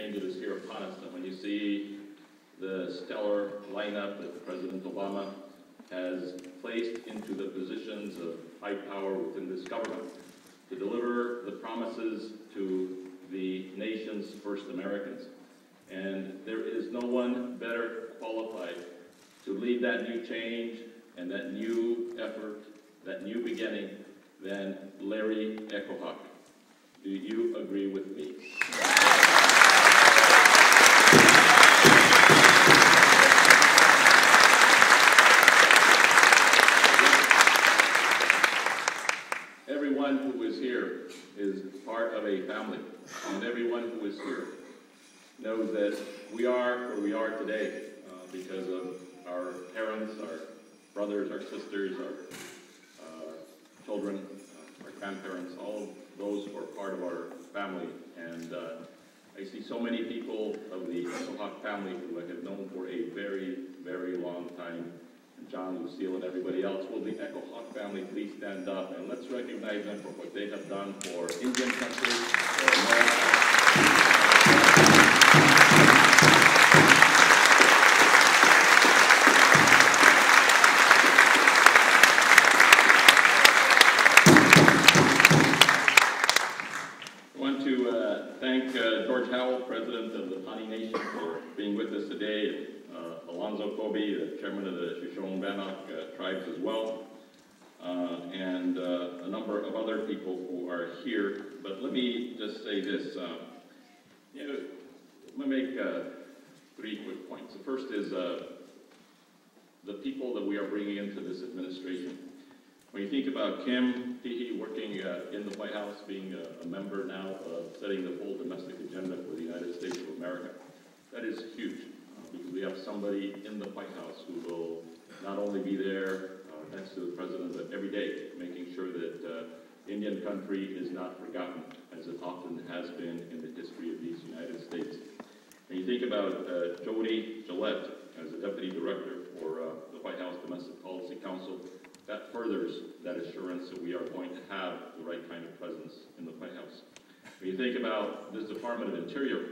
change that is here upon us. And when you see the stellar lineup that President Obama has placed into the positions of high power within this government to deliver the promises to the nation's first Americans. And there is no one better qualified to lead that new change and that new effort, that new beginning, than Larry Echohawk. Do you agree with me? Everyone who is here is part of a family, and everyone who is here knows that we are where we are today because of our parents, our brothers, our sisters, our children, our grandparents, all of those who are part of our family. And I see so many people of the echohawk family who I have known for a very, very long time. And John, Lucille, and everybody else. Will the echohawk family please stand up and let's recognize them for what they have done for Indian country, for America. President of the Pawnee Nation, for being with us today. Alonzo Kobe, the chairman of the Shoshone-Bannock tribes as well, and a number of other people who are here. But let me just say this. I'm going to make 3 quick points. The first is the people that we are bringing into this administration. When you think about Kim Pehe working in the White House, being a member now of setting the full domestic agenda for the United States of America, that is huge because we have somebody in the White House who will not only be there next to the president, but every day making sure that Indian country is not forgotten, as it often has been in the history of these United States. When you think about Jody Gillette as the deputy director for the White House Domestic Policy Council, that furthers that assurance that we are going to have the right kind of presence in the White House. When you think about this Department of Interior,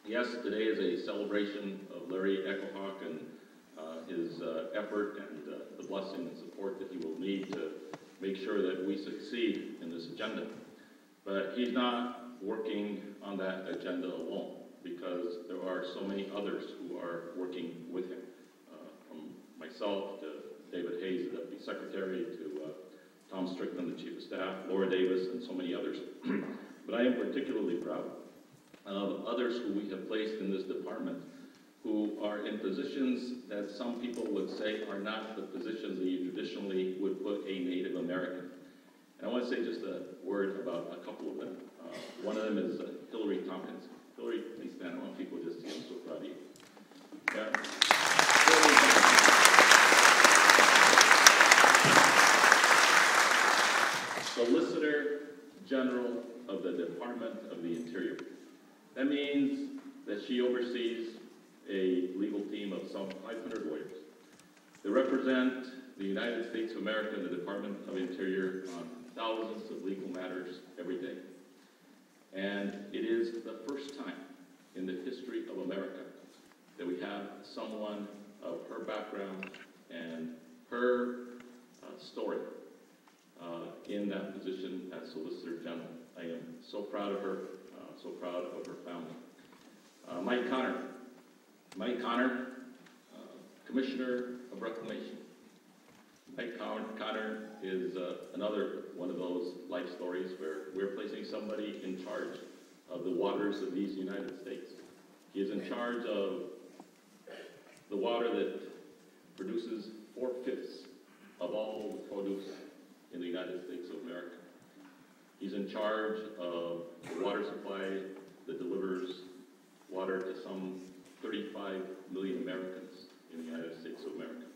yes, today is a celebration of Larry Echohawk and his effort and the blessing and support that he will need to make sure that we succeed in this agenda. But he's not working on that agenda alone, because there are so many others who are working with him, from myself to David Hayes, the Deputy Secretary, to Tom Strickland, the Chief of Staff, Laura Davis, and so many others. But I am particularly proud of others who we have placed in this department who are in positions that some people would say are not the positions that you traditionally would put a Native American. And I want to say just a word about a couple of them. One of them is Hillary Tompkins. Hillary, please stand. I want people to just see. I'm so proud of you. Yeah. Solicitor General of the Department of the Interior. That means that she oversees a legal team of some 500 lawyers that represent the United States of America and the Department of Interior on thousands of legal matters every day. And it is the first time in the history of America that we have someone of her background and her story in that position as Solicitor General. I am so proud of her, so proud of her family. Mike Connor. Mike Connor, Commissioner of Reclamation. Mike Connor is another one of those life stories where we're placing somebody in charge of the waters of these United States. He is in charge of the water that produces 4/5 of all the produce in the United States of America. He's in charge of the water supply that delivers water to some 35 million Americans in the United States of America.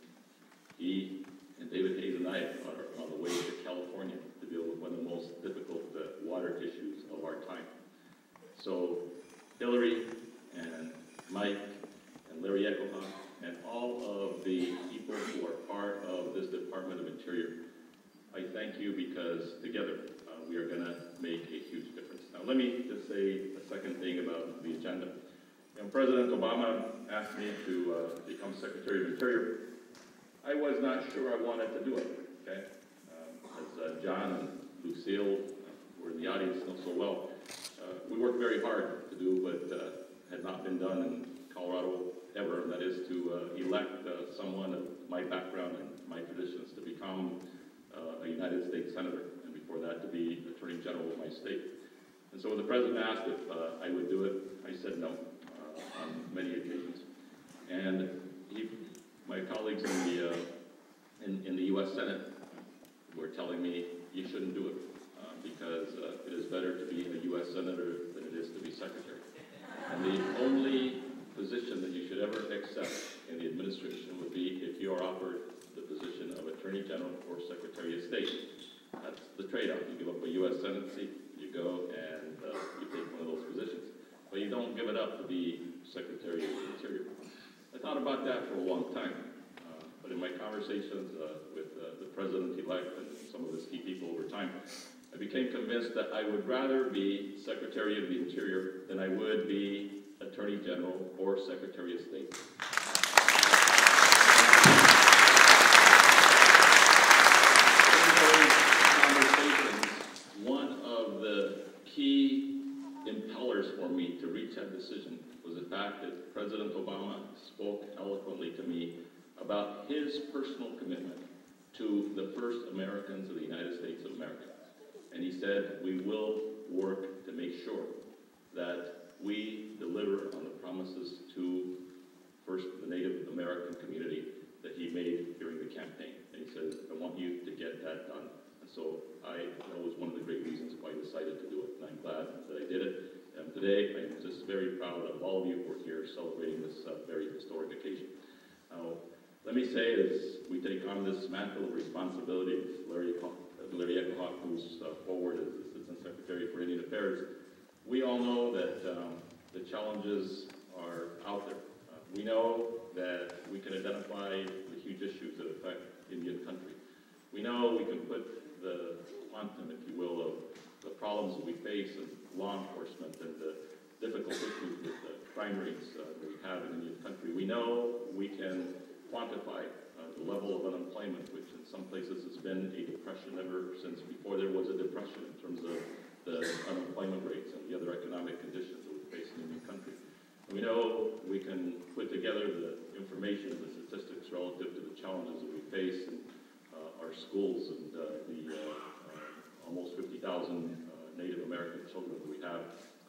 He and David Hayes and I are on the way to California to deal with one of the most difficult water issues of our time. So Hillary and Mike and Larry Echohawk and all of the people who are part of this Department of Interior, I thank you, because together we are going to make a huge difference. Now let me just say a second thing about the agenda. When President Obama asked me to become Secretary of Interior, I was not sure I wanted to do it, okay? As John and Lucille, who are in the audience, know so well, we worked very hard to do what had not been done in Colorado ever, and that is to elect someone of my background and my traditions to become a United States Senator, and before that to be Attorney General of my state. And so when the President asked if I would do it, I said no on many occasions. And my colleagues in the U.S. Senate were telling me, you shouldn't do it because it is better to be a U.S. Senator than it is to be Secretary. And the only position that you should ever accept in the administration would be if you are offered the position of Attorney General or Secretary of State. That's the trade-off. You give up a U.S. Senate seat, you go and you take one of those positions. But you don't give it up to be Secretary of the Interior. I thought about that for a long time. But in my conversations with the President-elect and some of his key people over time, I became convinced that I would rather be Secretary of the Interior than I would be Attorney General or Secretary of State. In those conversations, one of the key impellers for me to reach that decision was the fact that President Obama spoke eloquently to me about his personal commitment to the first Americans of the United States of America. And he said, we will work to make sure that we deliver on the promises to first the Native American community that he made during the campaign. And he says, I want you to get that done. And so that was one of the great reasons why I decided to do it. And I'm glad that I did it. And today, I'm just very proud of all of you who are here celebrating this very historic occasion. Now, let me say, as we take on this mantle of responsibility, Larry Echohawk moves forward as Assistant Secretary for Indian Affairs, we all know that the challenges are out there. We know that we can identify the huge issues that affect Indian country. We know we can put the quantum, if you will, of the problems that we face in law enforcement and the difficult issues with the crime rates that we have in Indian country. We know we can quantify the level of unemployment, which in some places has been a depression ever since before there was a depression in terms of the unemployment rates and the other economic conditions that we face in Indian country. And we know we can put together the information and the statistics relative to the challenges that we face in our schools and the almost 50,000 Native American children that we have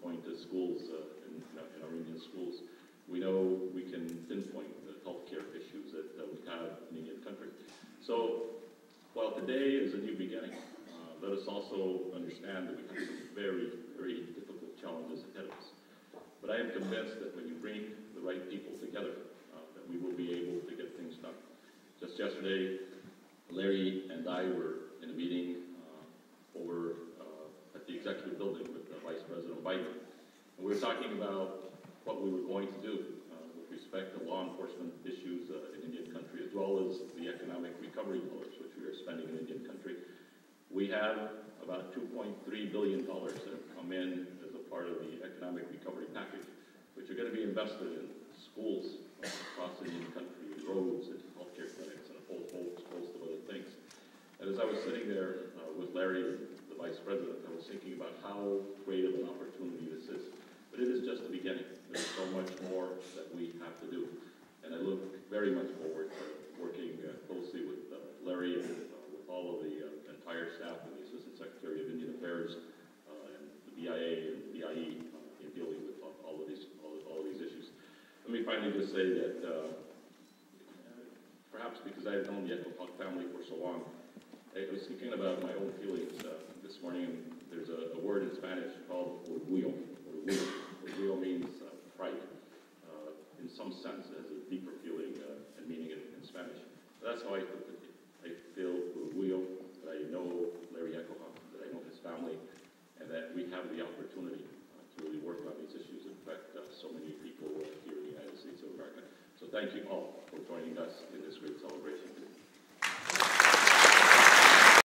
going to schools in our Indian schools. We know we can pinpoint the healthcare issues that we have in Indian country. So, while today is a new beginning, let us also understand that we have some very, very difficult challenges ahead of us. But I am convinced that when you bring the right people together, that we will be able to get things done. Just yesterday, Larry and I were in a meeting over at the executive building with Vice President Biden. And we were talking about what we were going to do with respect to law enforcement issues in Indian country, as well as the economic recovery dollars which we are spending in Indian country. We have about $2.3 billion that have come in as a part of the economic recovery package, which are going to be invested in schools across Indian country, roads, and healthcare clinics, and a whole host of other things. And as I was sitting there with Larry, the Vice President, I was thinking about how great of an opportunity this is. But it is just the beginning. There's so much more that we have to do. And I look very much forward to working closely with Larry and with all of the entire staff and the Assistant Secretary of Indian Affairs and the BIA and the BIE in dealing with all of these issues. Let me finally just say that perhaps because I have known the Echohawk family for so long, I was thinking about my own feelings this morning. There's a word in Spanish called orgullo. Orgullo means pride. In some sense, it has a deeper feeling and meaning in Spanish. But that's how I feel today. I feel orgullo that I know Larry Echohawk, that I know his family, and that we have the opportunity to really work on these issues that affect so many people here in the United States of America. So thank you all for joining us in this great celebration.